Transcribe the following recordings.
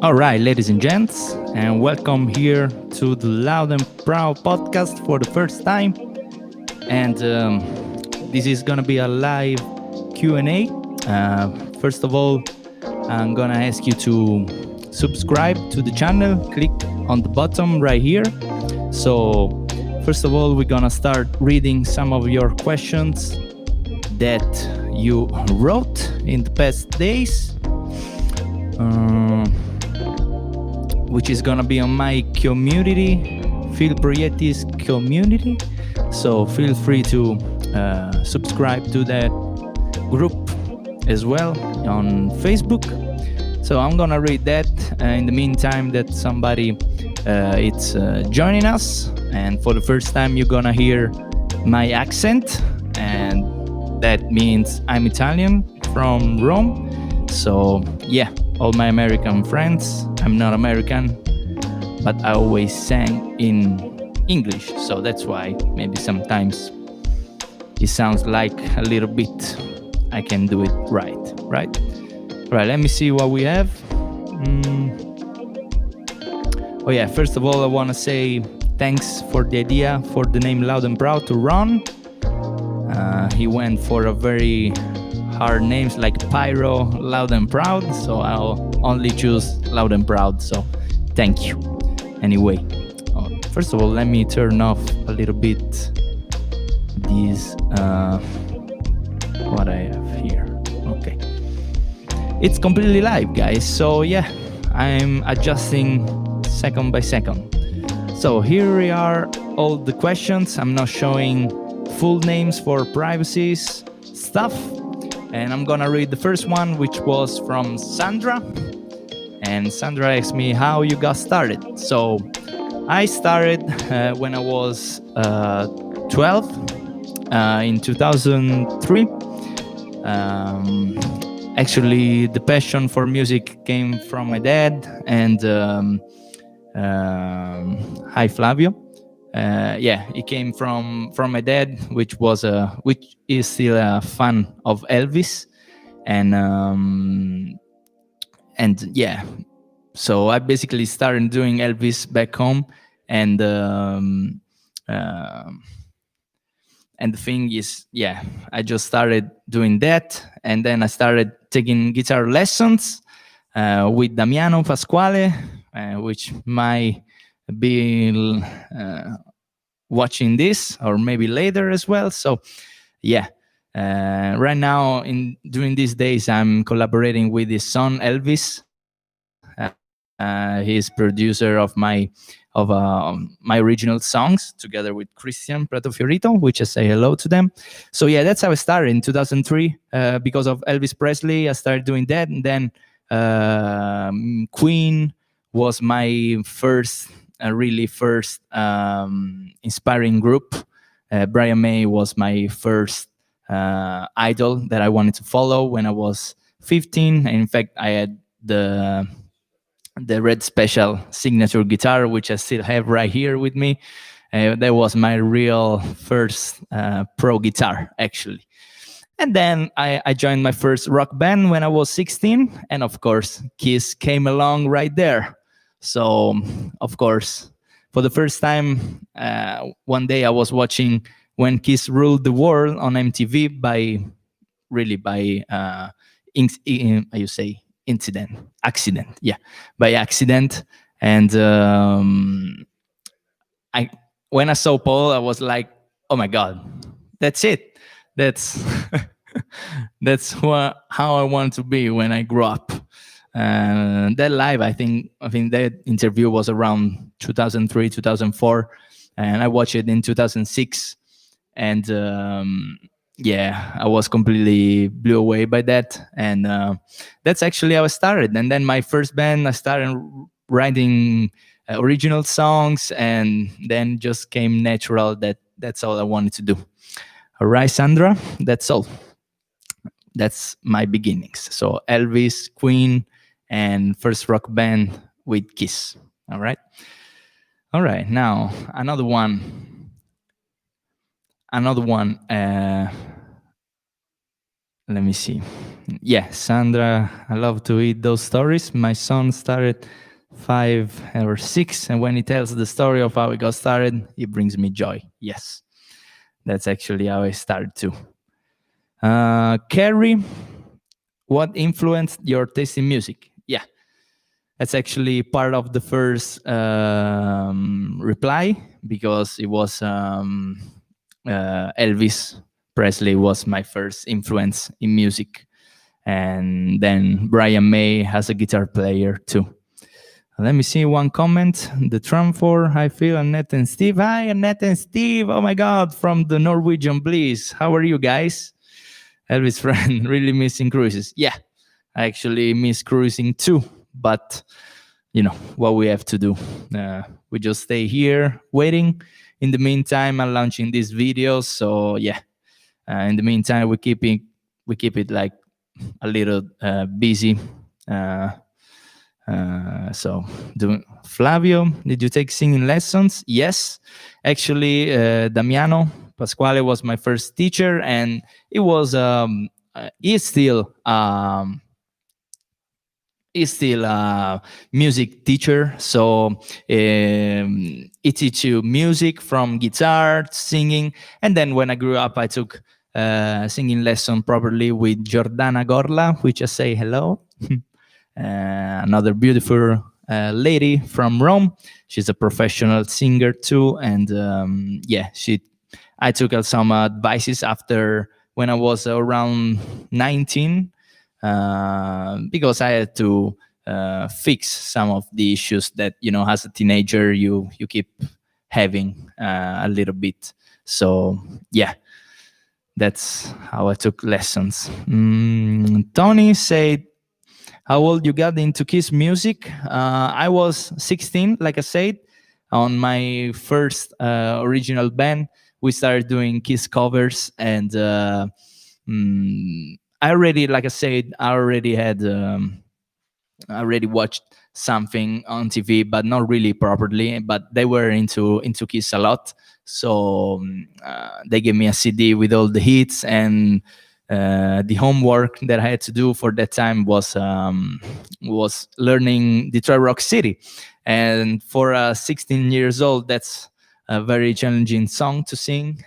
All right, ladies and gents, and welcome here to the Loud and Proud podcast for the first time. And this is gonna be a live Q&A. First of all, I'm gonna ask you to subscribe to the channel. Click on the bottom right here. So, first of all, we're gonna start reading some of your questions that you wrote in the past days. Which is gonna be on my community, Phil Proietti's community. So feel free to subscribe to that group as well on Facebook. So I'm gonna read that in the meantime that somebody it's joining us, and for the first time you're gonna hear my accent, and that means I'm Italian from Rome. So yeah, all my American friends, I'm not American, but I always sang in English, so that's why maybe sometimes it sounds like a little bit I can do it right. Right, let me see what we have. Oh yeah, first of all I want to say thanks for the idea for the name Loud and Proud to Ron. He went for a very hard names like Pyro, Loud and Proud, so I'll only choose Loud and Proud, so thank you. Anyway, first of all, let me turn off a little bit this, what I have here. Okay. It's completely live, guys, so yeah, I'm adjusting second by second. So here we are, all the questions. I'm not showing full names for privacy stuff. And I'm gonna read the first one, which was from Sandra. And Sandra asked me how you got started. So I started when I was 12 in 2003. Actually, the passion for music came from my dad and hi Flavio. Yeah, it came from my dad, which is still a fan of Elvis, and yeah, so I basically started doing Elvis back home, and the thing is, yeah, I just started doing that, and then I started taking guitar lessons with Damiano Pasquale, which might be watching this or maybe later as well. So yeah, right now during these days I'm collaborating with his son Elvis. He's producer of my original songs together with Christian Prato Fiorito, which I say hello to them. So yeah, that's how I started in 2003. Because of Elvis Presley, I started doing that, and then Queen was my first inspiring group. Brian May was my first idol that I wanted to follow when I was 15. And in fact, I had the Red Special signature guitar, which I still have right here with me. That was my real first pro guitar, actually. And then I joined my first rock band when I was 16. And of course, Kiss came along right there. So, of course, for the first time, one day I was watching When Kiss Ruled the World on MTV by accident. Yeah, by accident. And when I saw Paul, I was like, oh my God, that's it. That's how I want to be when I grow up. That live, I think that interview was around 2003, 2004, and I watched it in 2006, and yeah, I was completely blew away by that, and that's actually how I started. And then my first band, I started writing original songs, and then just came natural that that's all I wanted to do. All right, Sandra, that's all. That's my beginnings. So Elvis, Queen, and first rock band with Kiss. All right. Now another one. Let me see. Yeah, Sandra, I love to read those stories. My son started 5 or 6, and when he tells the story of how he got started, it brings me joy. Yes, that's actually how I started too. Carrie, what influenced your taste in music? Yeah, that's actually part of the first reply, because it was Elvis Presley was my first influence in music, and then Brian May has a guitar player too. Let me see one comment. The Tramfor, hi Phil, Annette and Steve. Hi Annette and Steve. Oh my God, from the Norwegian Bliss. How are you guys? Elvis friend, really missing cruises. Yeah, I actually miss cruising too, but you know what we have to do. We just stay here waiting. In the meantime, I'm launching these videos, so yeah. In the meantime, we keep it like a little busy. Uh, so, Flavio, did you take singing lessons? Yes, actually, Damiano Pasquale was my first teacher, and it was he's still a music teacher. So he teach you music from guitar, singing, and then when I grew up, I took singing lesson properly with Giordana Gorla, which I say hello. Another beautiful lady from Rome. She's a professional singer too, and yeah, I took some advices after when I was around 19, because I had to fix some of the issues that as a teenager you keep having a little bit. So yeah, that's how I took lessons. Tony said, how old you got into Kiss music? I was 16, like I said, on my first original band. We started doing Kiss covers, and I already, like I said, I already watched something on TV, but not really properly. But they were into Kiss a lot, so they gave me a CD with all the hits, and the homework that I had to do for that time was learning Detroit Rock City, and for 16 years old, that's a very challenging song to sing.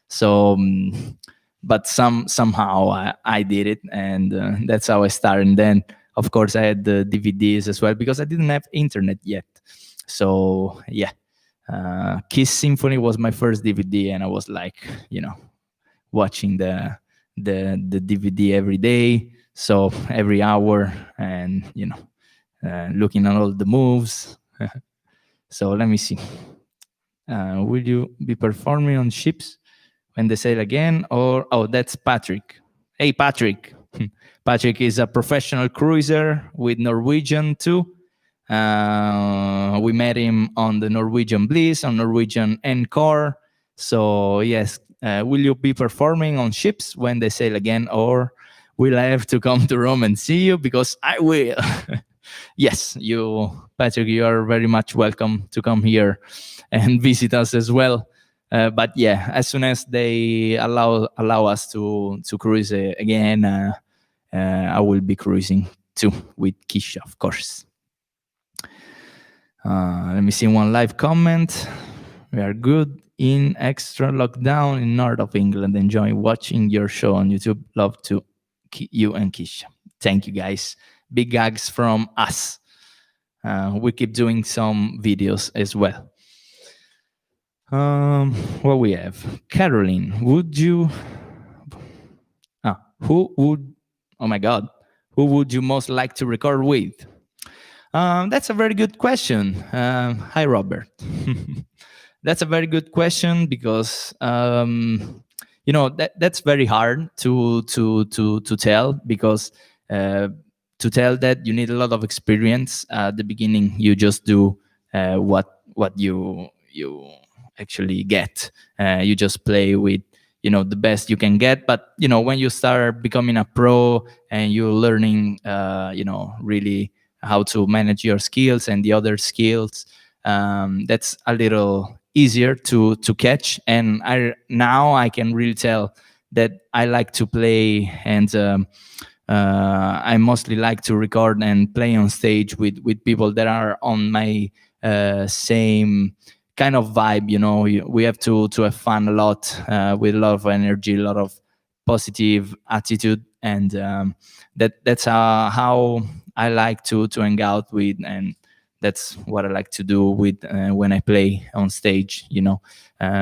So. But somehow I did it, and that's how I started. And then, of course, I had the DVDs as well, because I didn't have internet yet. So yeah, Kiss Symphony was my first DVD, and I was like, watching the DVD every day, so every hour, and looking at all the moves. So let me see. Will you be performing on ships when they sail again? Or that's Patrick. Hey, Patrick. Patrick is a professional cruiser with Norwegian too. We met him on the Norwegian Bliss, on Norwegian Encore. So yes, will you be performing on ships when they sail again, or will I have to come to Rome and see you? Because I will. Yes, Patrick, you are very much welcome to come here and visit us as well. But yeah, as soon as they allow us to cruise again, I will be cruising too with Kisha, of course. Let me see one live comment. We are good in extra lockdown in north of England. Enjoy watching your show on YouTube. Love to you and Kisha. Thank you, guys. Big gags from us. We keep doing some videos as well. What we have? Caroline, would you? Who would? Oh my God, who would you most like to record with? That's a very good question. Hi, Robert. That's a very good question, because that's very hard to tell, because to tell that you need a lot of experience. At the beginning, you just do what you actually get. You just play with the best you can get. But when you start becoming a pro and you're learning really how to manage your skills and the other skills, that's a little easier to catch. And now I can really tell that I like to play, and I mostly like to record and play on stage with people that are on my same kind of vibe. We have to have fun a lot, with a lot of energy, a lot of positive attitude, and that's how I like to hang out with, and that's what I like to do with when I play on stage.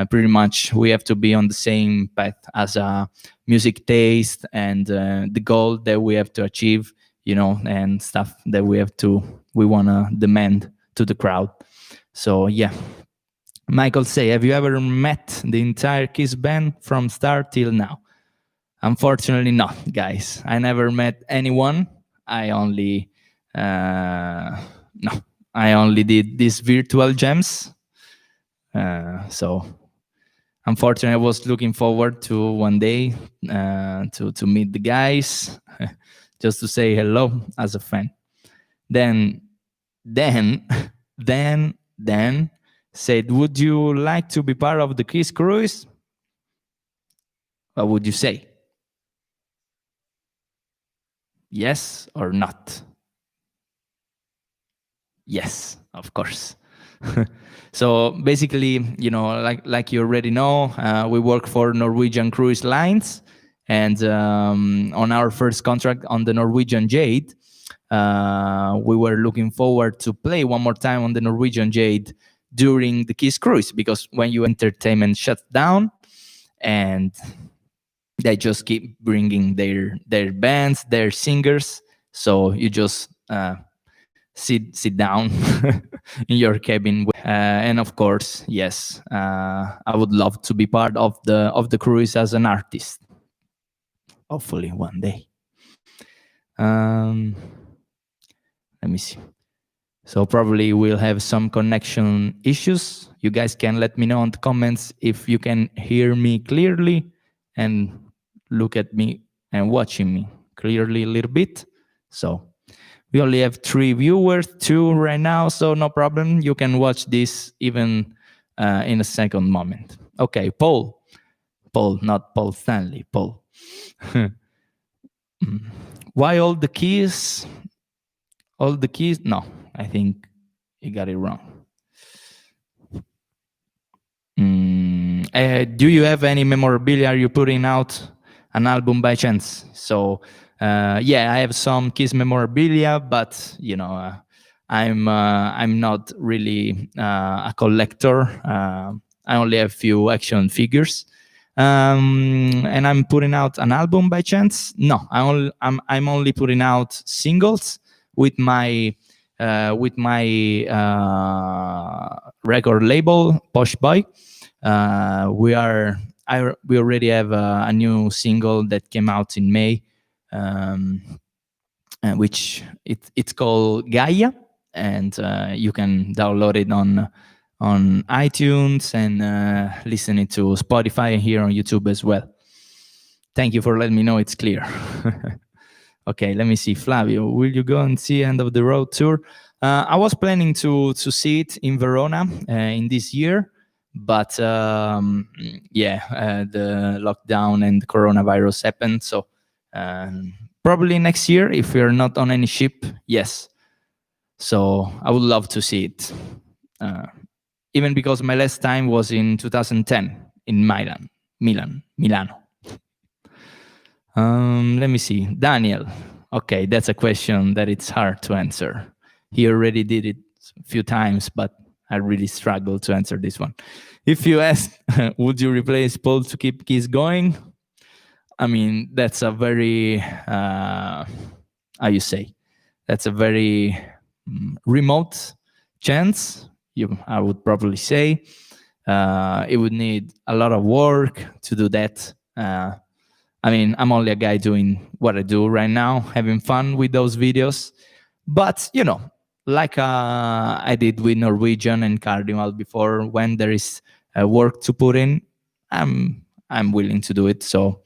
Pretty much we have to be on the same path as a music taste, and the goal that we have to achieve, and stuff that we want to demand to the crowd. So yeah. Michael say, have you ever met the entire Kiss band from start till now? Unfortunately not, guys. I never met anyone. I only no, I only did these virtual gems. So unfortunately, I was looking forward to one day to meet the guys, just to say hello as a fan. Then, then, then said, would you like to be part of the Kiss cruise? What would you say? Yes or not? Yes, of course. So basically, like you already know, we work for Norwegian Cruise Lines, and on our first contract on the Norwegian Jade, we were looking forward to play one more time on the Norwegian Jade during the Kiss cruise, because when you entertainment shuts down, and they just keep bringing their bands, their singers, so you just sit down in your cabin, and of course, yes, I would love to be part of the cruise as an artist, hopefully one day. Let me see. So probably we'll have some connection issues. You guys can let me know in the comments if you can hear me clearly and look at me and watching me clearly a little bit. So we only have 3 viewers, 2 right now, so no problem. You can watch this even in a second moment. Okay, Paul, not Paul Stanley, Paul. Why all the keys? All the keys? No, I think you got it wrong. Do you have any memorabilia? Are you putting out an album by chance? So yeah, I have some Kiss memorabilia, but I'm not really a collector. I only have few action figures. And I'm putting out an album by chance? No, I'm only putting out singles with my record label Posh Boy. We already have a new single that came out in May, which it's called Gaia, and you can download it on iTunes and listen it to Spotify and here on YouTube as well. Thank you for letting me know it's clear. Okay, let me see. Flavio, will you go and see End of the Road tour? I was planning to see it in Verona in this year, but the lockdown and the coronavirus happened. So probably next year, if we're not on any ship, yes. So I would love to see it. Even because my last time was in 2010 in Milano. Let me see. Daniel. Okay, that's a question that it's hard to answer. He already did it a few times, but I really struggle to answer this one. If you ask, would you replace Paul to keep Kiss going? I mean, that's a very, how you say? That's a very remote chance, I would probably say. It would need a lot of work to do that. I mean, I'm only a guy doing what I do right now, having fun with those videos. But, like I did with Norwegian and Cardinal before, when there is work to put in, I'm willing to do it. So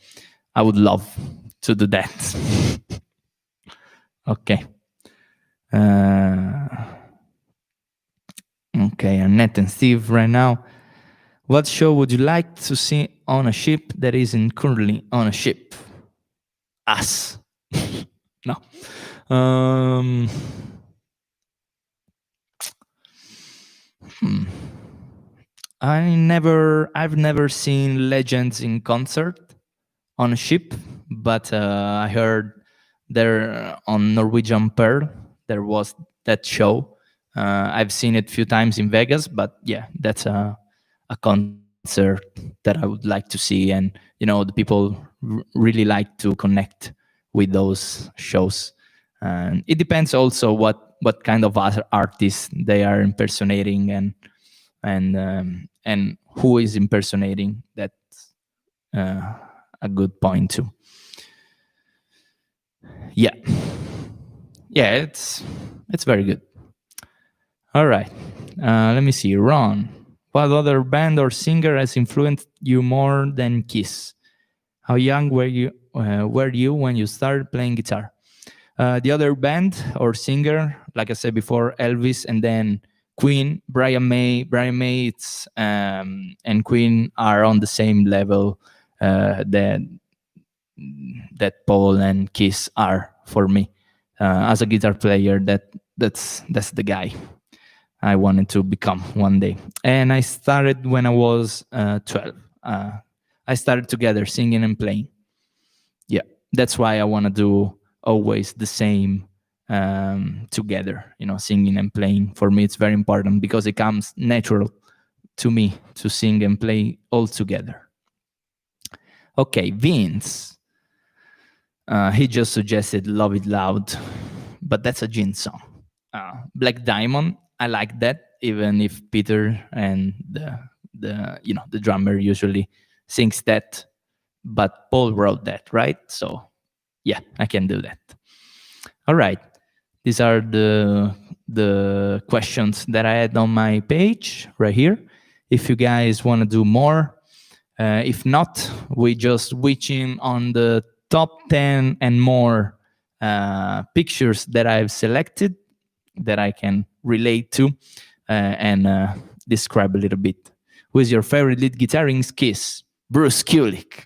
I would love to do that. Okay. Okay, Annette and Steve right now. What show would you like to see on a ship that isn't currently on a ship? Us. No. Um, hmm. I've never seen Legends in concert on a ship, but I heard there on Norwegian Pearl there was that show. I've seen it a few times in Vegas, but yeah, that's a concert that I would like to see, and the people really like to connect with those shows. And it depends also what kind of other artists they are impersonating, and who is impersonating. That's a good point too. Yeah, yeah, it's very good. All right, let me see. Ron, what other band or singer has influenced you more than Kiss? How young were you when you started playing guitar? The other band or singer, like I said before, Elvis, and then Queen, Brian May. Brian May, and Queen are on the same level that Paul and Kiss are for me. As a guitar player, that's the guy I wanted to become one day. And I started when I was 12. I started together singing and playing. Yeah, that's why I want to do always the same together. Singing and playing for me it's very important because it comes natural to me to sing and play all together. Okay, Vince. He just suggested "Love It Loud," but that's a Gin song. Black Diamond, I like that, even if Peter and the drummer usually sings that, but Paul wrote that, right? So yeah, I can do that. All right, these are the questions that I had on my page right here. If you guys want to do more, if not, we just switching on the top 10 and more pictures that I've selected that I can relate to and describe a little bit. Who is your favorite lead guitarist? Kiss. Bruce Kulick.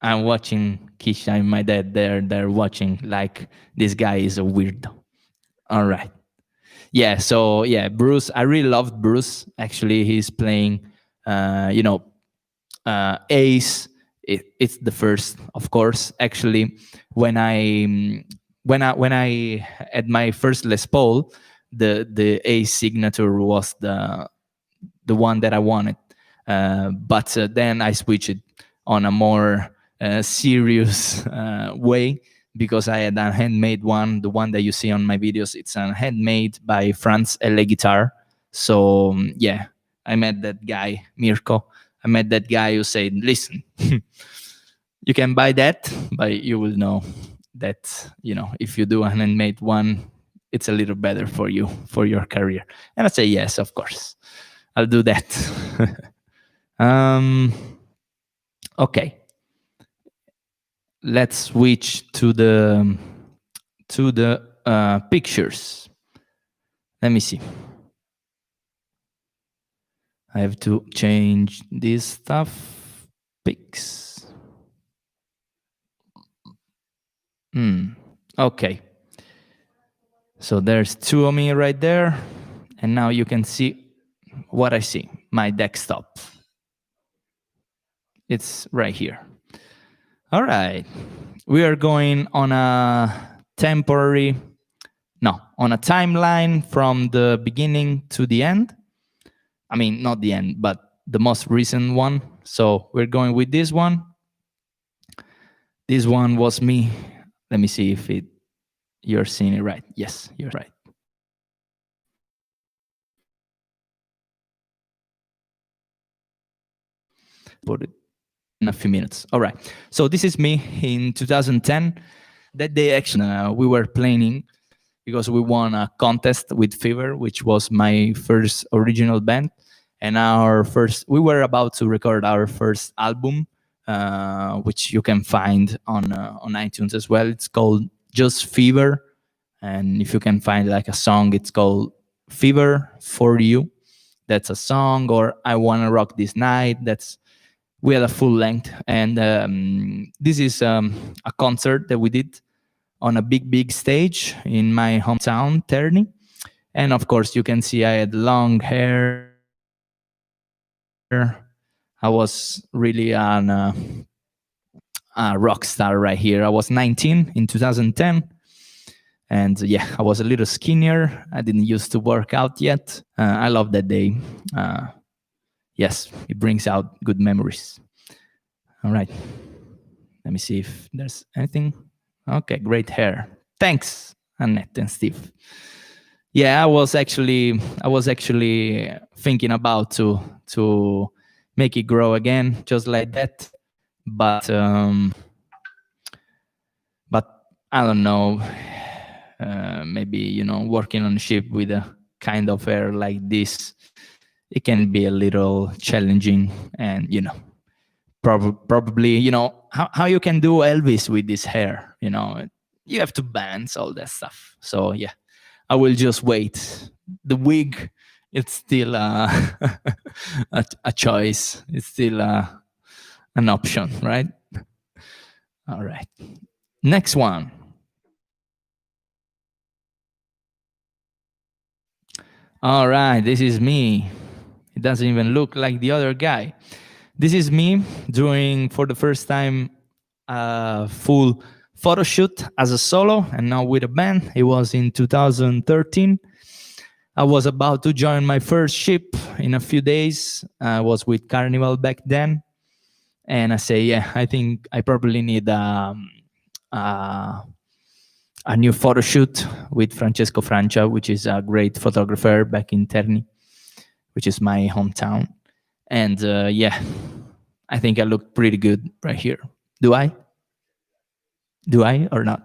I'm watching Kisha and my dad. They're watching like this guy is a weirdo. All right. Yeah. So yeah, Bruce. I really loved Bruce. Actually, he's playing. Ace. It's the first, of course. Actually, when I had my first Les Paul, the Ace signature was the one that I wanted. But then I switched it on a more serious way because I had a handmade one, the one that you see on my videos. It's a handmade by France LA Guitar. So yeah, I met that guy, Mirko. I met that guy who said, listen, you can buy that, but you will know that, if you do a handmade one, it's a little better for you, for your career. And I say, yes, of course, I'll do that. Okay. Let's switch to the pictures. Let me see. I have to change this stuff. Pics. Okay. So there's two of me right there. And now you can see what I see, my desktop. It's right here. All right. We are going on a timeline from the beginning to the end. I mean, not the end, but the most recent one. So we're going with this one. This one was me. Let me see if you're seeing it right. Yes, you're right. Put it in a few minutes. All right. So this is me in 2010. That day, actually, we were planning because we won a contest with Fever, which was my first original band. And we were about to record our first album, which you can find on iTunes as well. It's called Just Fever. And if you can find like a song, it's called Fever for You. That's a song, or I Wanna Rock This Night. That's we had a full length, and this is a concert that we did on a big stage in my hometown, Terni. And of course, you can see I had long hair. I was really a rock star right here. I was 19 in 2010. And yeah, I was a little skinnier. I didn't used to work out yet. I love that day. Yes, it brings out good memories. All right. Let me see if there's anything. Okay, great hair. Thanks, Annette and Steve. Yeah, I was actually thinking about to make it grow again, just like that. But I don't know. Maybe working on a ship with a kind of hair like this, it can be a little challenging, and probably how you can do Elvis with this hair. You have to balance all that stuff. So yeah, I will just wait. The wig, it's still a choice. It's still an option, right? All right. Next one. All right, this is me. It doesn't even look like the other guy. This is me doing for the first time a full photo shoot as a solo and now with a band. It was in 2013. I was about to join my first ship in a few days. I was with Carnival back then. And I say, yeah, I think I probably need a new photo shoot with Francesco Francia, which is a great photographer back in Terni, which is my hometown. And yeah, I think I look pretty good right here. Do I? Do I or not?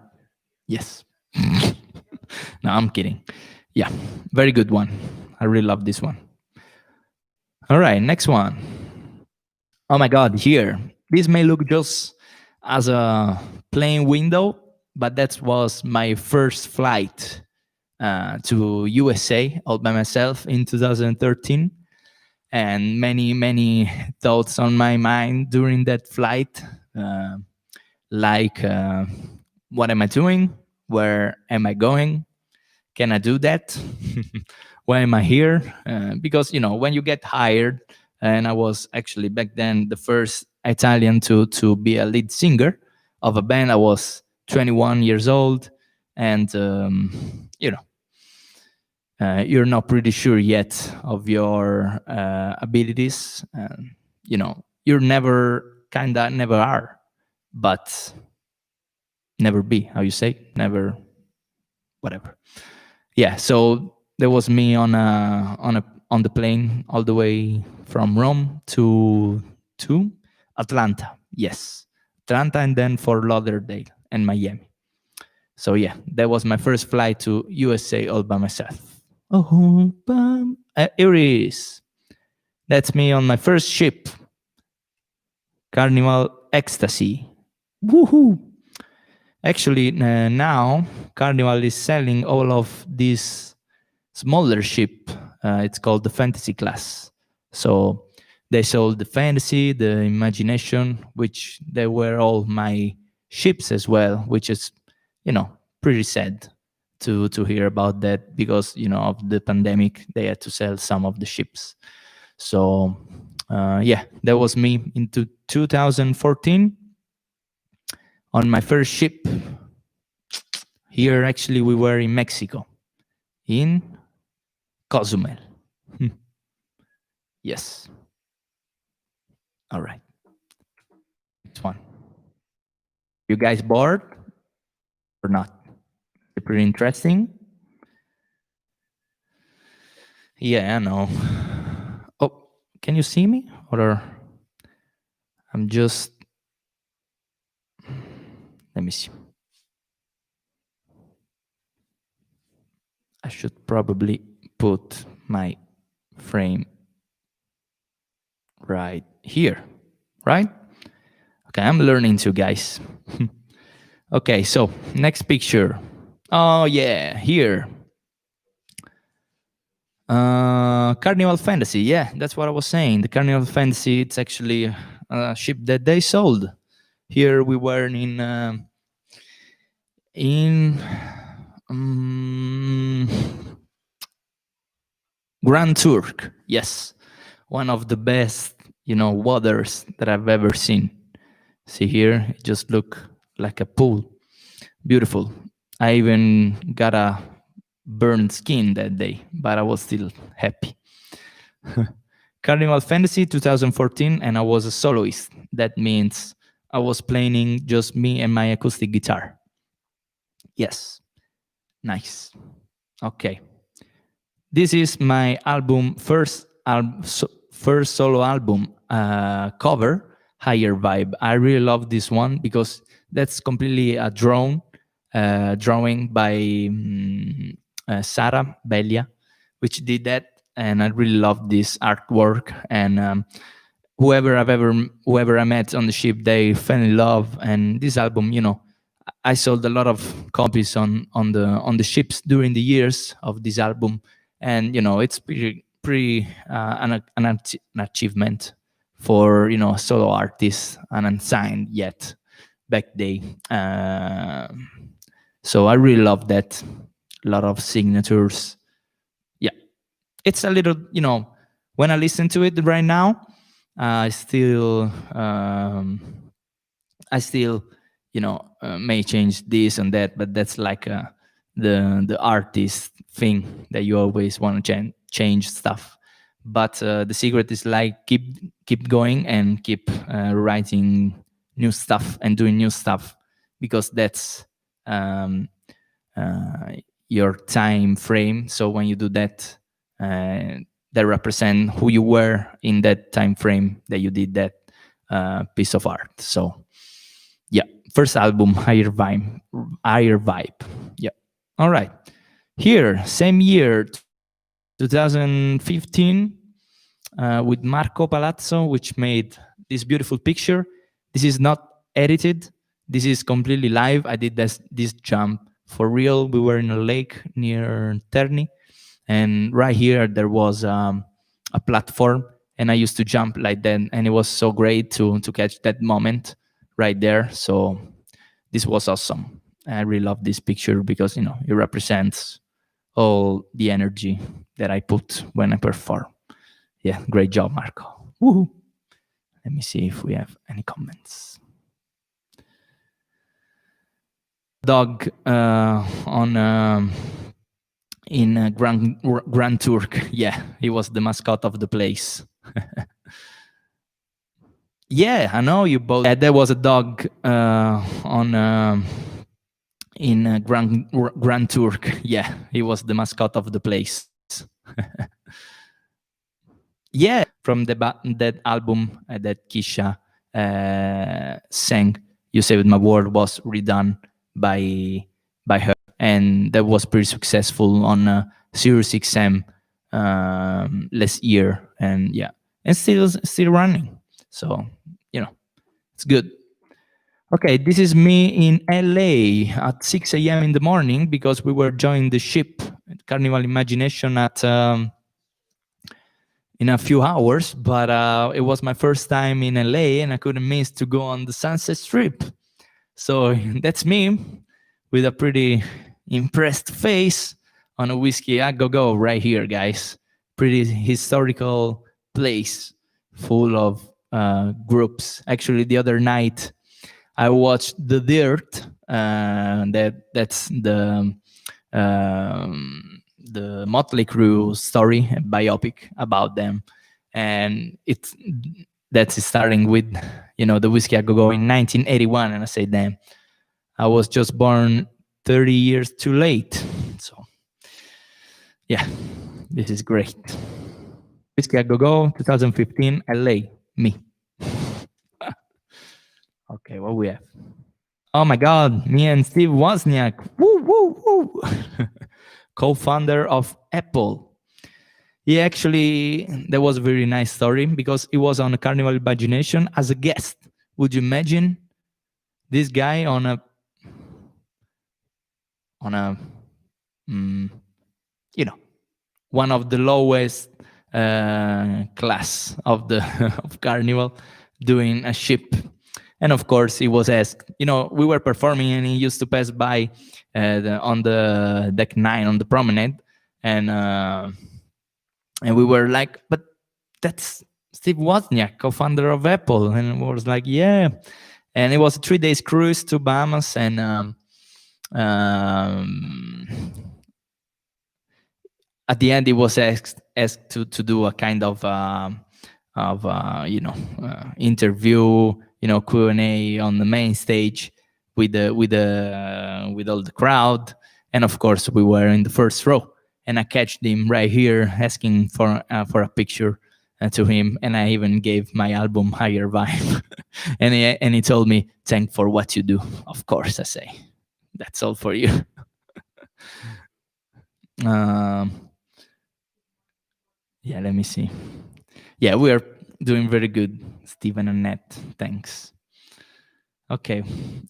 Yes. No, I'm kidding. Yeah, very good one. I really love this one. All right, next one. Oh my God, here. This may look just as a plain window, but that was my first flight to USA all by myself in 2013. And many thoughts on my mind during that flight, like what am I doing? Where am I going? Can I do that? Why am I here? Because when you get hired, and I was actually back then the first Italian to be a lead singer of a band. I was 21 years old, and you're not pretty sure yet of your abilities. You're never are, but never be. How you say? Never, whatever. Yeah. So there was me on the plane all the way from Rome to Atlanta. Yes, Atlanta, and then Fort Lauderdale and Miami. So yeah, that was my first flight to USA all by myself. Oh, here it is. That's me on my first ship, Carnival Ecstasy. Woohoo! Actually, now Carnival is selling all of these smaller ship. It's called the Fantasy class. So they sold the Fantasy, the Imagination, which they were all my ships as well, which is, pretty sad to hear about that because, of the pandemic, they had to sell some of the ships. So yeah, that was me into 2014 on my first ship. Here, actually, we were in Mexico, in Cozumel. Yes. All right. Next one. You guys bored or not? It's pretty interesting. Yeah, I know. Oh, can you see me? Or I'm just... Let me see. I should probably put my frame right here, right? Okay, I'm learning too, guys. Okay, so next picture. Oh yeah, here. Carnival Fantasy, yeah, that's what I was saying. The Carnival Fantasy, it's actually a ship that they sold. Here we were in um, Grand Turk, yes, one of the best, waters that I've ever seen. See here, it just look like a pool, beautiful. I even got a burned skin that day, but I was still happy. Carnival Fantasy 2014, and I was a soloist. That means I was playing just me and my acoustic guitar. Yes, nice. Okay, this is my first solo album cover, Higher Vibe. I really love this one because that's completely a drawing by Sara Belia, which did that, and I really love this artwork. And whoever I met on the ship, they fell in love. And this album, I sold a lot of copies on the ships during the years of this album, and it's pretty an achievement for a solo artist and unsigned yet back day. So I really love that. A lot of signatures. Yeah, it's a little, when I listen to it right now, I still may change this and that, but that's like the artist thing that you always want to change stuff. But the secret is like keep going and keep writing new stuff and doing new stuff, because that's your time frame. So when you do that, that represent who you were in that time frame that you did that piece of art. So yeah, first album, Higher Vibe. Yeah. All right. Here, same year, 2015, with Marco Palazzo, which made this beautiful picture. This is not edited. This is completely live. I did this jump for real. We were in a lake near Terni, and right here there was a platform, and I used to jump like that, and it was so great to catch that moment right there. So this was awesome. I really love this picture because it represents all the energy that I put when I perform. Yeah, great job, Marco. Woohoo! Let me see if we have any comments. Dog on in Grand Turk. Yeah, he was the mascot of the place. Yeah, I know you both. Yeah, there was a dog on in Grand Turk. Yeah, he was the mascot of the place. Yeah, from that album that Kisha sang, "You Saved My World" was redone by her, and that was pretty successful on Sirius XM last year, and yeah, and still running. So it's good. Okay, this is me in LA at 6 a.m. in the morning because we were joining the ship Carnival Imagination at in a few hours, but it was my first time in LA and I couldn't miss to go on the Sunset Strip. So that's me with a pretty impressed face on a whiskey a go right here, guys. Pretty historical place full of groups. Actually, the other night I watched The Dirt. That's the Motley Crue story, a biopic about them, and that's starting with the Whiskey a Go in 1981, and I say, damn, I was just born 30 years too late. So yeah, this is great. Whiskey a Go 2015 LA, me. Okay, what we have? Oh my God, me and Steve Wozniak. Woo, woo, woo. Co-founder of Apple. Actually, that was a very nice story because it was on a Carnival Imagination as a guest. Would you imagine this guy on a one of the lowest class of the of carnival, doing a ship. And of course he was asked, we were performing and he used to pass by on the deck 9 on the promenade, and we were like, but that's Steve Wozniak, co-founder of Apple. And it was like, yeah. And it was a 3 days cruise to Bahamas, and um, at the end he was asked to do a kind of interview, Q&A on the main stage with all the crowd. And of course we were in the first row, and I catched him right here asking for a picture to him, and I even gave my album Higher Vibe. and he told me, "Thank for what you do." Of course, I say, "That's all for you." Yeah, let me see. Yeah, we are doing very good, Stephen and Nat. Thanks. Okay.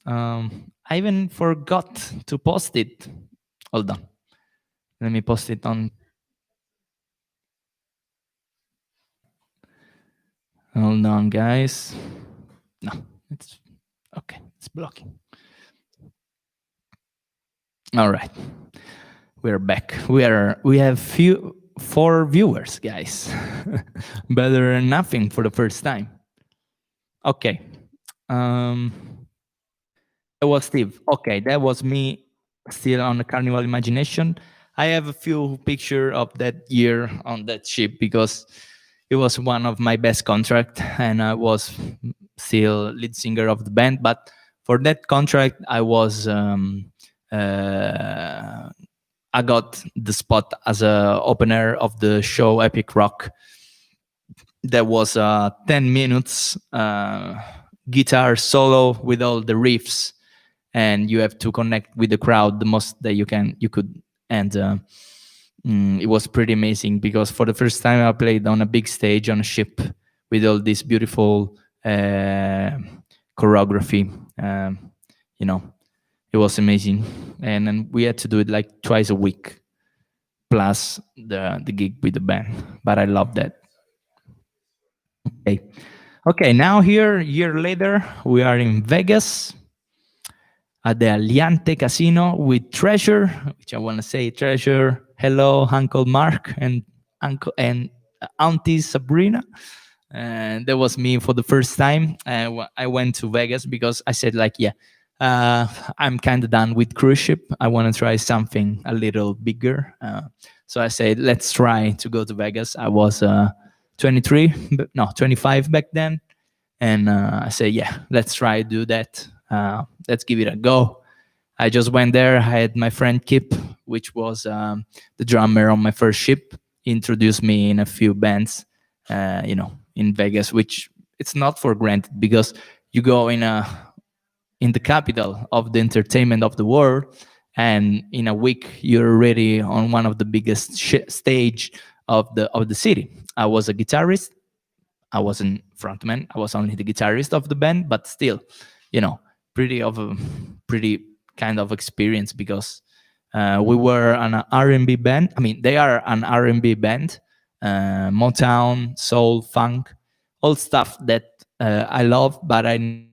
I even forgot to post it. Hold on. Let me post it on. Hold on, guys. No, it's okay. It's blocking. All right. We're back. We have 4 viewers, guys. Better than nothing for the first time. Okay. That was Steve. Okay, that was me still on the Carnival Imagination. I have a few pictures of that year on that ship because it was one of my best contract, and I was still lead singer of the band. But for that contract, I got the spot as a opener of the show Epic Rock. That was 10 minutes guitar solo with all the riffs, and you have to connect with the crowd the most that you could. And it was pretty amazing because for the first time I played on a big stage on a ship with all this beautiful choreography. It was amazing, and then we had to do it like twice a week, plus the gig with the band. But I love that. Okay. Now here, a year later, we are in Vegas at the Aliante Casino with Treasure, which I want to say, Treasure, hello, Uncle Mark and Auntie Sabrina. And that was me for the first time. I went to Vegas because I said, like, yeah, I'm kind of done with cruise ship. I want to try something a little bigger. So I said, let's try to go to Vegas. I was 25 back then. And I said, yeah, let's try to do that. Let's give it a go. I just went there. I had my friend Kip, which was the drummer on my first ship, introduced me in a few bands, in Vegas, which it's not for granted because you go in the capital of the entertainment of the world, and in a week you're already on one of the biggest stage of the city. I was a guitarist. I wasn't frontman. I was only the guitarist of the band, but still, pretty kind of experience because we were an R&B band. I mean, they are an R&B band, Motown, soul, funk, all stuff that I love, but I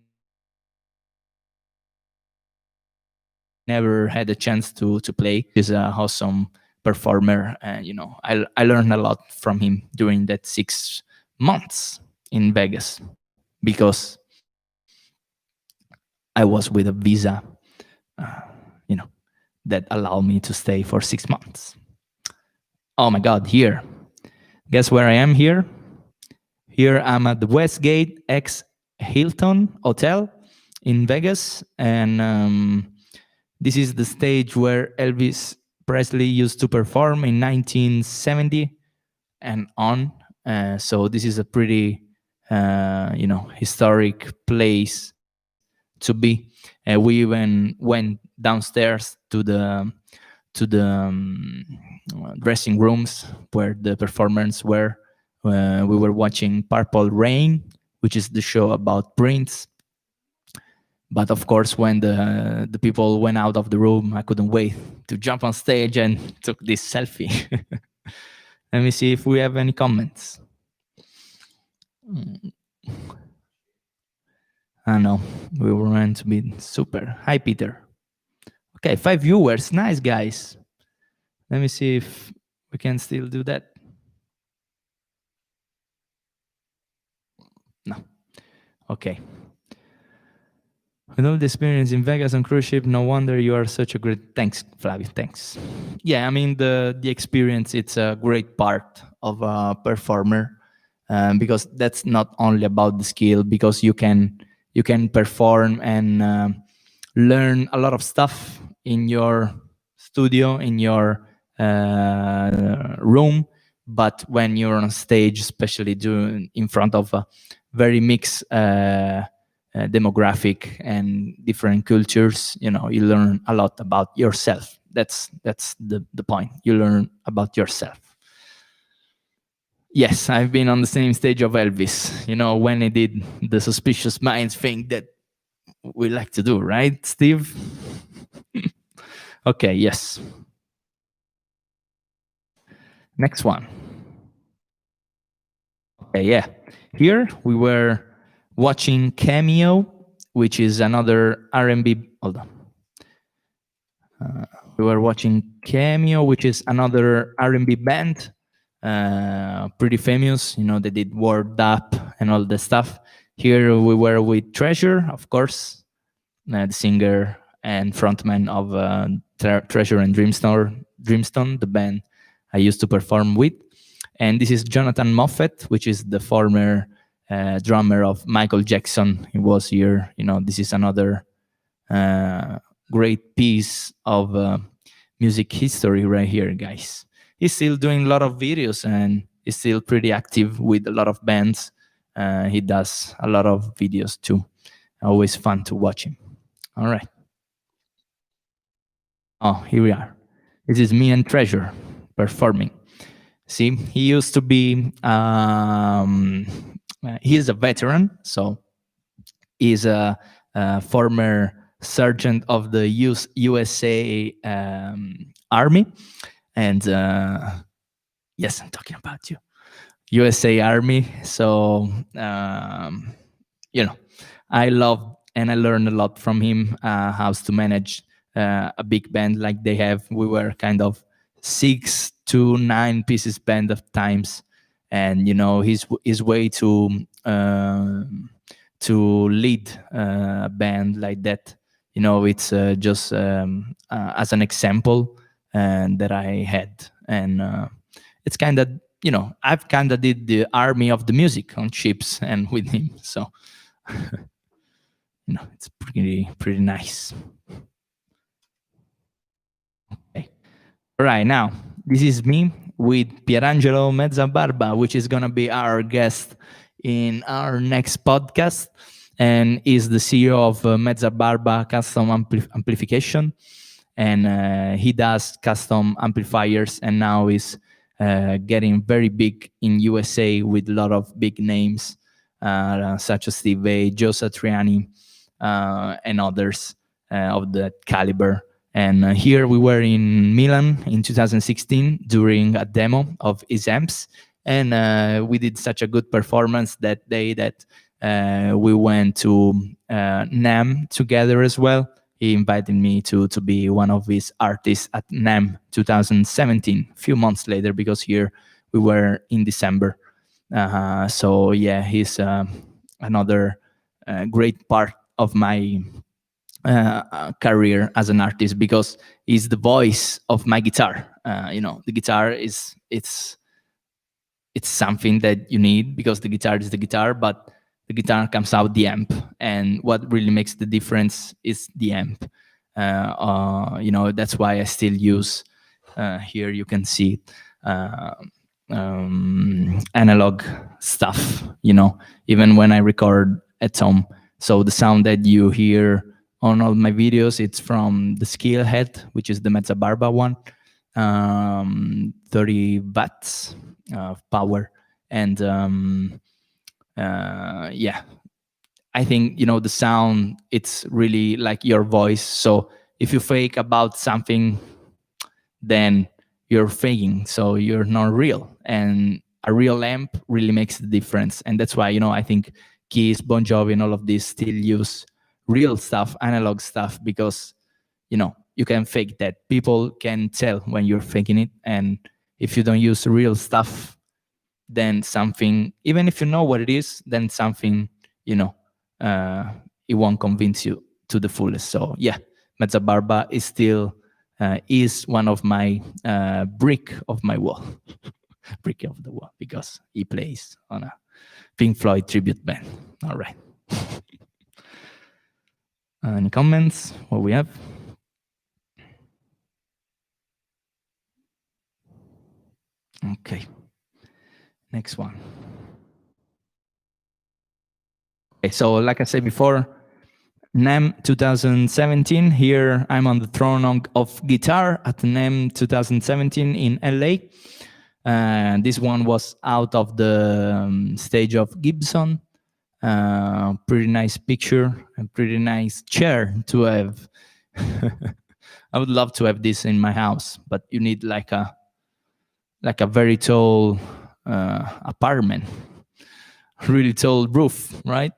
never had a chance to play. He's an awesome performer, and I learned a lot from him during that 6 months in Vegas because I was with a visa, that allowed me to stay for 6 months. Oh my God, here. Guess where I am here? Here I'm at the Westgate X Hilton Hotel in Vegas, and this is the stage where Elvis Presley used to perform in 1970 and on. So this is a pretty, historic place to be. We even went downstairs to the dressing rooms where the performers were. We were watching Purple Rain, which is the show about Prince. But of course, when the people went out of the room, I couldn't wait to jump on stage and took this selfie. Let me see if we have any comments. I know we were meant to be super. Hi, Peter. Okay, 5 viewers. Nice, guys. Let me see if we can still do that. No. Okay. With all the experience in Vegas on cruise ship, no wonder you are such a great. Thanks, Flavio. Thanks. Yeah, I mean the experience. It's a great part of a performer, because that's not only about the skill. Because you can perform and learn a lot of stuff in your studio, in your room. But when you're on stage, especially doing in front of a very mixed demographic and different cultures, you learn a lot about yourself. That's the point. You learn about yourself. Yes, I've been on the same stage of Elvis, when he did the Suspicious Minds thing that we like to do, right, Steve? Okay, yes. Next one. Okay, yeah. Here we were watching Cameo, which is another R&B. Hold on. We were watching Cameo, which is another R&B band, pretty famous. They did Word Up and all the stuff. Here we were with Treasure, of course, the singer and frontman of Treasure and Dreamstone, the band I used to perform with. And this is Jonathan Moffett, which is the former drummer of Michael Jackson. He was here. This is another great piece of music history right here, guys. He's still doing a lot of videos and he's still pretty active with a lot of bands. He does a lot of videos too. Always fun to watch him. All right. Oh, here we are. This is me and Treasure performing. See, he used to be, he is a veteran, so he's a former sergeant of the USA Army. And yes, I'm talking about you. USA Army. So, I love and I learned a lot from him, how to manage a big band like they have. We were kind of 6 to 9 pieces band of times, and his way to lead a band like that. It's just as an example that I had, and it's kind of I've kind of did the army of the music on ships and with him, so it's pretty nice. Okay. All right, now this is me with Pierangelo Mezzabarba, which is gonna be our guest in our next podcast, and is the CEO of Mezzabarba Custom Amplification, and he does custom amplifiers, and now is getting very big in USA with a lot of big names, such as Steve Vai, Joe Satriani, and others of that caliber. And here we were in Milan in 2016 during a demo of his amps, and we did such a good performance that day that we went to NAMM together as well. He invited me to be one of his artists at NAMM 2017, a few months later, because here we were in December. So yeah, he's another great part of my career as an artist, because he's the voice of my guitar. The guitar it's something that you need, because the guitar is the guitar, but the guitar comes out the amp, and what really makes the difference is the amp. That's why I still use, here you can see analog stuff, even when I record at home. So the sound that you hear on all my videos, it's from the Scale Head, which is the Mezzabarba one, 30 watts of power. And yeah, I think, the sound, it's really like your voice. So if you fake about something, then you're faking, so you're not real. And a real amp really makes the difference. And that's why, I think Keys, Bon Jovi, and all of this still use real stuff, analog stuff, because you can fake that. People can tell when you're faking it. And if you don't use real stuff, then something, even if you know what it is, then something, it won't convince you to the fullest. So yeah, Mezza Barba is still is one of my brick of my wall, brick of the wall, because he plays on a Pink Floyd tribute band. All right. Any comments? What we have? Okay. Next one. Okay, so like I said before, NAMM 2017. Here I'm on the throne of guitar at NAMM 2017 in LA. This one was out of the stage of Gibson. Pretty nice picture, a pretty nice chair to have. I would love to have this in my house, but you need like a very tall apartment, really tall roof, right?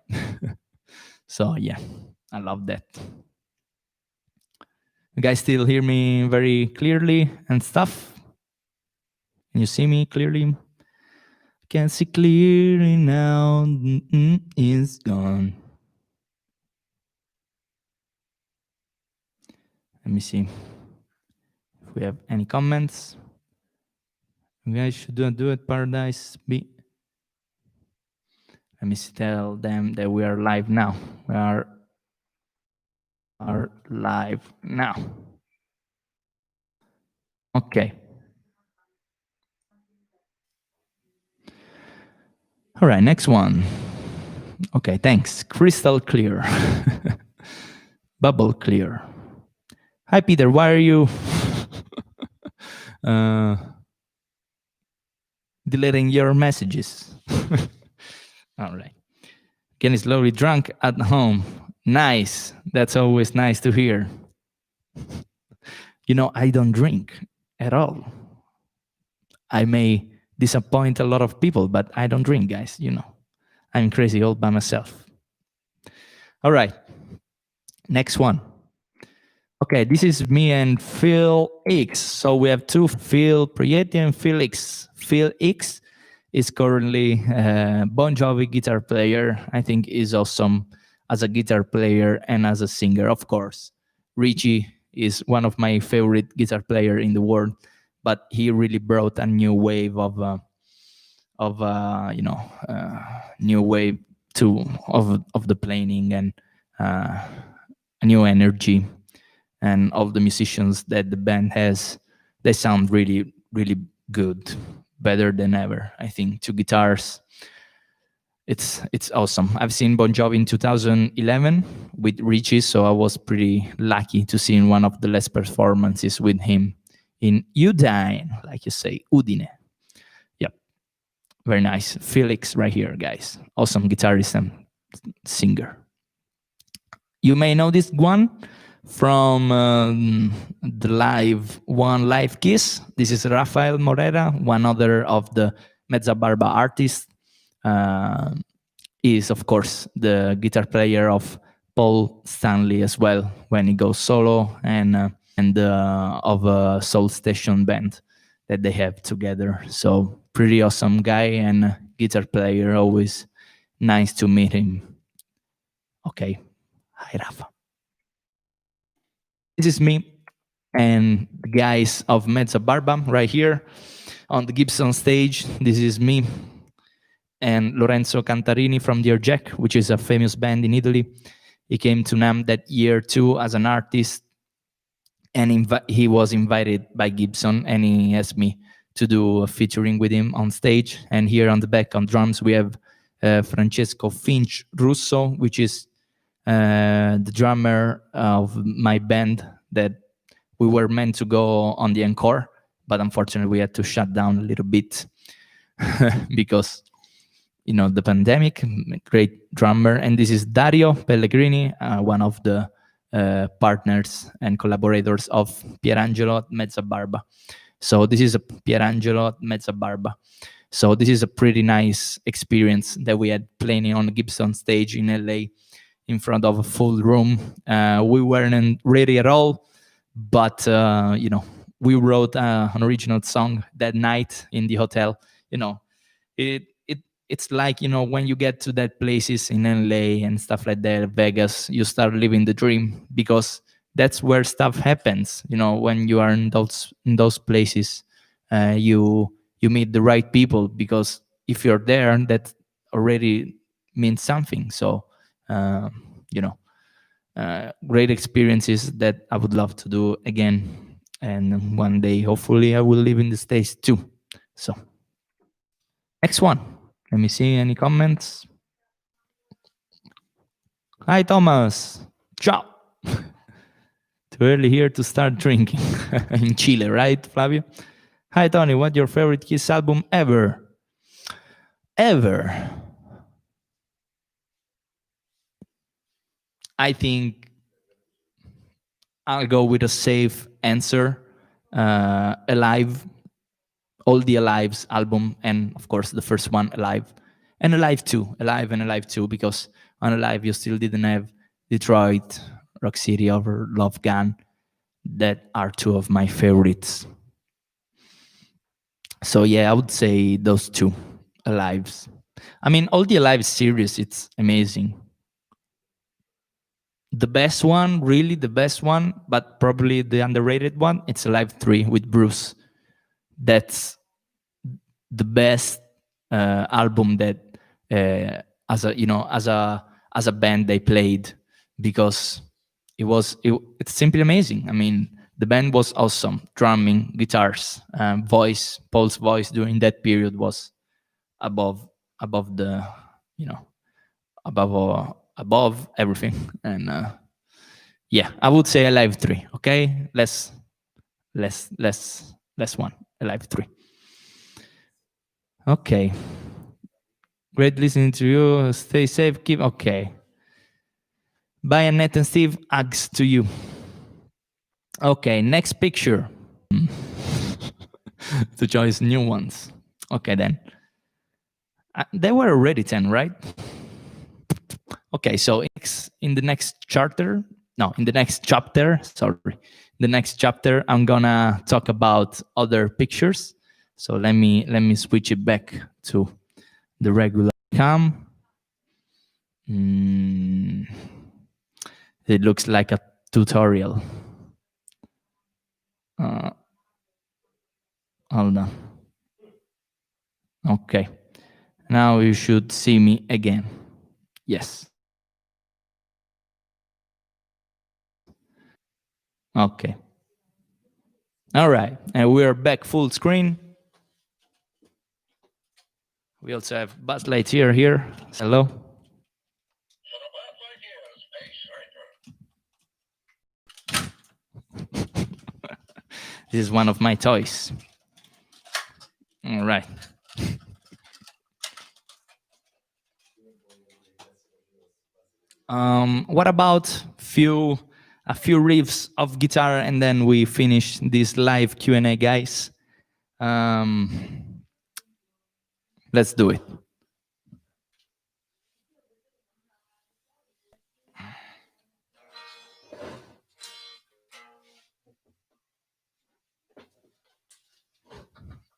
So yeah, I love that. You guys still hear me very clearly and stuff? Can you see me clearly? Can see clearly now. It's gone. Let me see if we have any comments. You guys should do it, Paradise B. Let me tell them that we are live now. We are live now. Okay. All right, next one. Okay, thanks. Crystal clear. Bubble clear. Hi, Peter. Why are you deleting your messages? All right. Ken is slowly drunk at home. Nice. That's always nice to hear. I don't drink at all. I may disappoint a lot of people, but I don't drink, guys. I'm crazy all by myself. All right. Next one. Okay, this is me and Phil X. So we have two, Phil Prietti and Phil X. Phil X is currently a Bon Jovi guitar player. I think is awesome as a guitar player and as a singer, of course. Richie is one of my favorite guitar player in the world, but he really brought a new wave of new wave of the playing and a new energy. And all the musicians that the band has, they sound really, really good, better than ever. I think 2 guitars, it's awesome. I've seen Bon Jovi in 2011 with Richie, so I was pretty lucky to see one of the last performances with him in Udine, like you say, Udine. Yep, very nice. Felix right here, guys. Awesome guitarist and singer. You may know this one from the live Kiss. This is Rafael Morera, one other of the Mezza Barba artists. Is of course the guitar player of Paul Stanley as well when he goes solo, and of a Soul Station band that they have together. So pretty awesome guy and guitar player. Always nice to meet him. Okay, hi Rafa. This is me and the guys of Mezza Barba right here on the Gibson stage. This is me and Lorenzo Cantarini from Dear Jack, which is a famous band in Italy. He came to NAMM that year too as an artist, and he was invited by Gibson, and he asked me to do a featuring with him on stage. And here on the back on drums we have Francesco Finch Russo, which is the drummer of my band that we were meant to go on the encore, but unfortunately we had to shut down a little bit because the pandemic. Great drummer. And this is Dario Pellegrini, one of the partners and collaborators of Pierangelo at Mezza Barba. So this is a Pierangelo at Mezza Barba. So this is a pretty nice experience that we had playing on Gibson stage in LA in front of a full room. We weren't ready at all, but we wrote an original song that night in the hotel. You know, it's like, when you get to that places in LA and stuff like that, Vegas, you start living the dream, because that's where stuff happens. When you are in those places, you meet the right people, because if you're there, that already means something. So uh, you know great experiences that I would love to do again, and one day hopefully I will live in the States too. So next one, let me see any comments. Hi Thomas, ciao. Too early here to start drinking. In Chile, right, Flavio? Hi Tony, what's your favorite Kiss album ever? I think I'll go with a safe answer. Alive, all the Alive's album, and of course the first one, Alive, and Alive 2, Alive and Alive 2, because on Alive you still didn't have Detroit, Rock City, or Love Gun. That are two of my favorites. So yeah, I would say those two, Alives. I mean, all the Alive series, it's amazing. The best one, really the best one, but probably the underrated one, it's Alive 3 with Bruce. That's the best album that as a band they played, because it's simply amazing. I mean, the band was awesome, drumming, guitars, voice. Paul's voice during that period was above the you know above everything. And yeah, I would say Alive 3. Okay, less one, Alive 3. Okay. Great listening to you. Stay safe. Keep okay. Bye, Annette and Steve. Hugs to you. Okay, next picture. To choose new ones. Okay, then. They were already 10, right? Okay, so in the next chapter, the next chapter, I'm gonna talk about other pictures. So let me switch it back to the regular cam. It looks like a tutorial. Hold on. Okay. Now you should see me again. Yes. Okay. All right. And we're back full screen. We also have Buzz Lightyear here. Hello. This is one of my toys. All right. What about a few riffs of guitar, and then we finish this live Q&A, guys? Let's do it.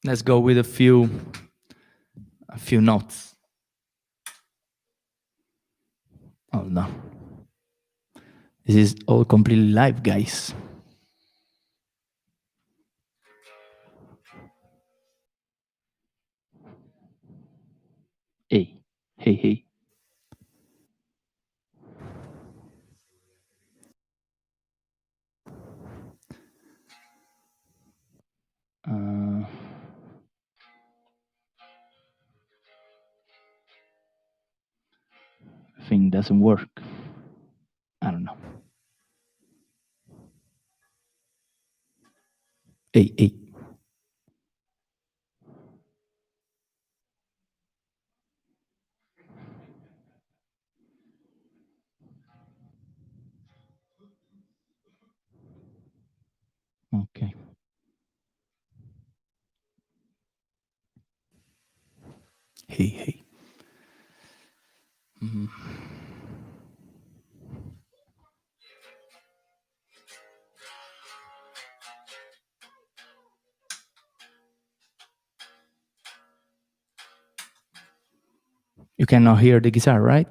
Let's go with a few notes. Oh no. This is all completely live, guys. Hey, hey, hey. Thing doesn't work. I don't know. Hey, hey. Okay. Hey. You cannot hear the guitar, right?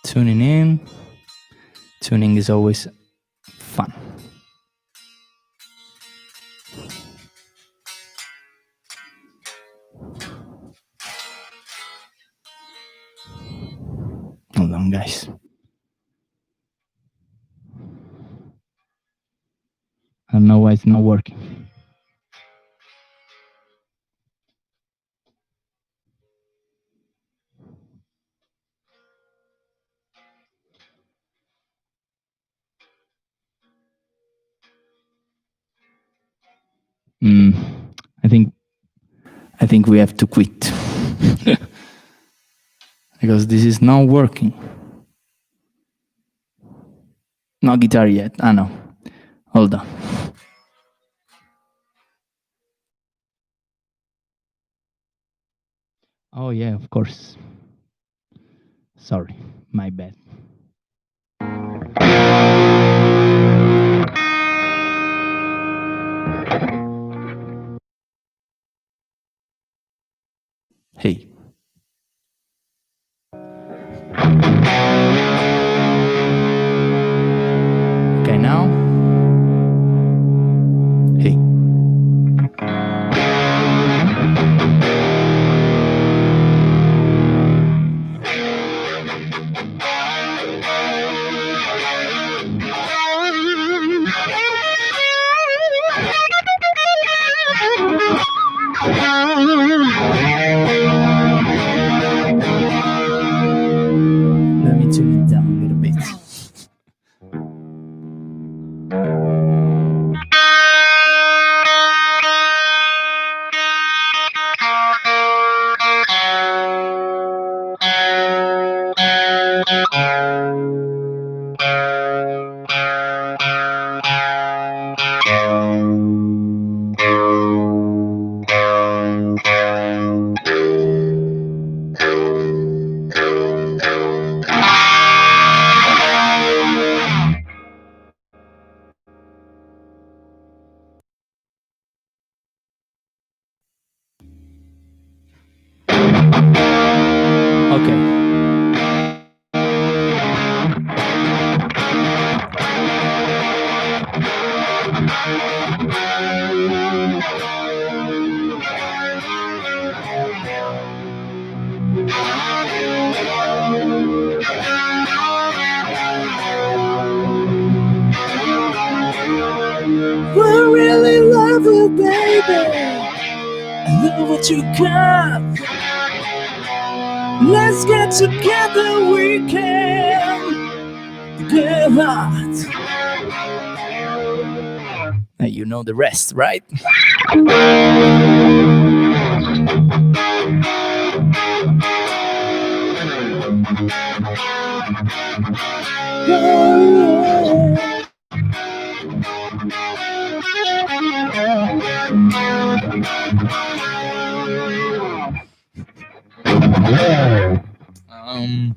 Tuning in. Tuning is always fun. Hold on, guys. I don't know why it's not working. I think we have to quit because this is not working. No guitar yet. I know. Hold on. Oh yeah, of course. Sorry, my bad. Hey. Okay, now. Hey. Let me tune it down a little bit. Okay. I really love you, baby. I love what you got. Let's get together, we can get hot. You know the rest, right? Um,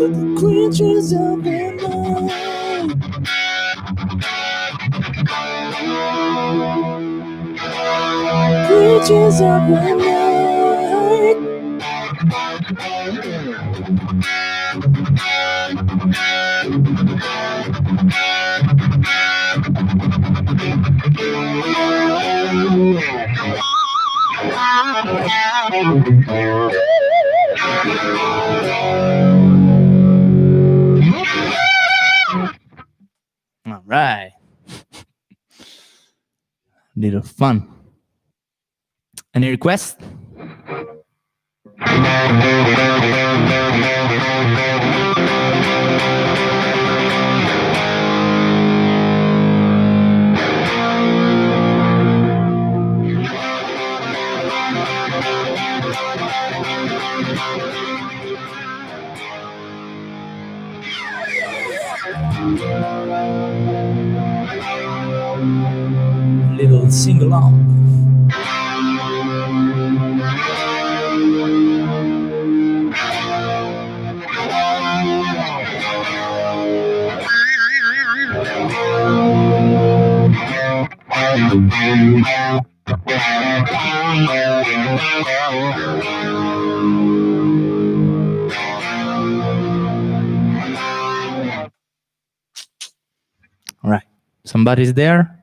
the creatures of the night. Creatures of the night. All right. Little fun. Any requests? Let's sing along. All right. Somebody's there?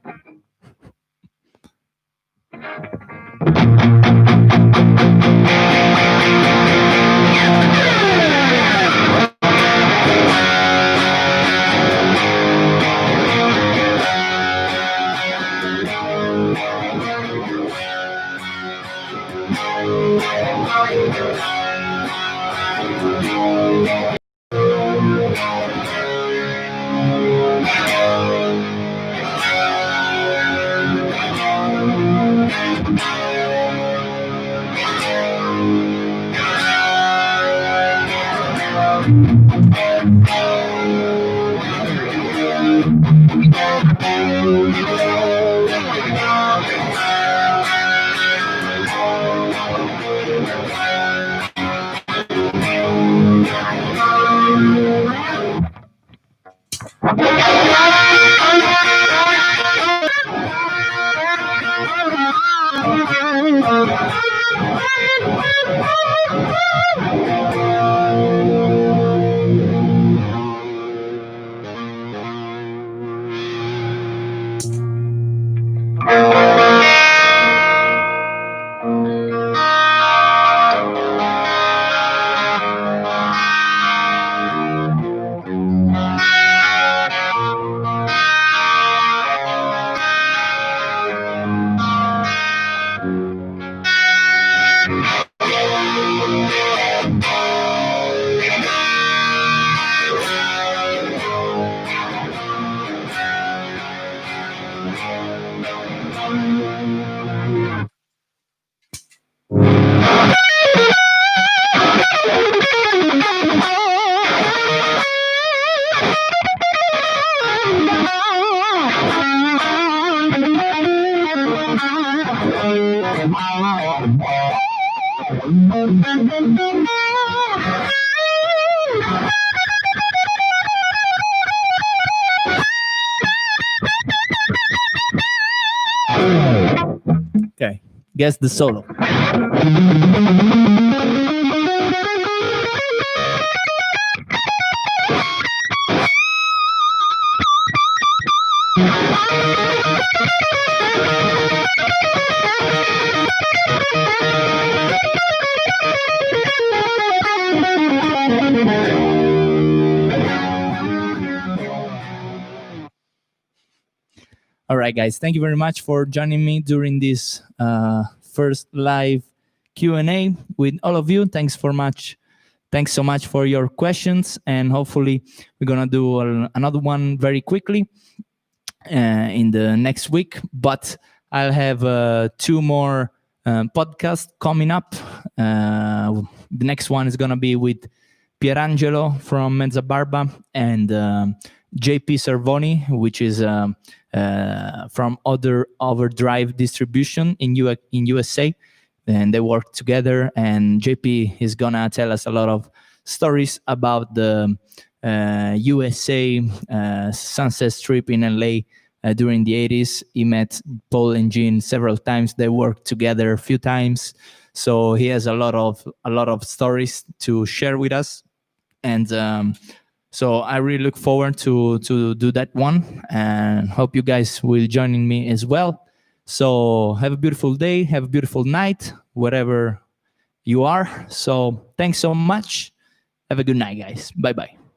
Okay, guess the solo. All right, guys. Thank you very much for joining me during this first live Q&A with all of you. Thanks so much for your questions, and hopefully we're gonna do another one very quickly in the next week. But I'll have 2 more podcasts coming up. The next one is gonna be with Pierangelo from Mezza Barba and JP Servoni, which is from Overdrive Distribution in USA, and they work together. And JP is gonna tell us a lot of stories about the USA Sunset Strip in LA during the 80s. He met Paul and Gene several times. They worked together a few times, so he has a lot of stories to share with us. And so I really look forward to do that one, and hope you guys will join me as well. So have a beautiful day, have a beautiful night, wherever you are. So thanks so much. Have a good night, guys. Bye-bye.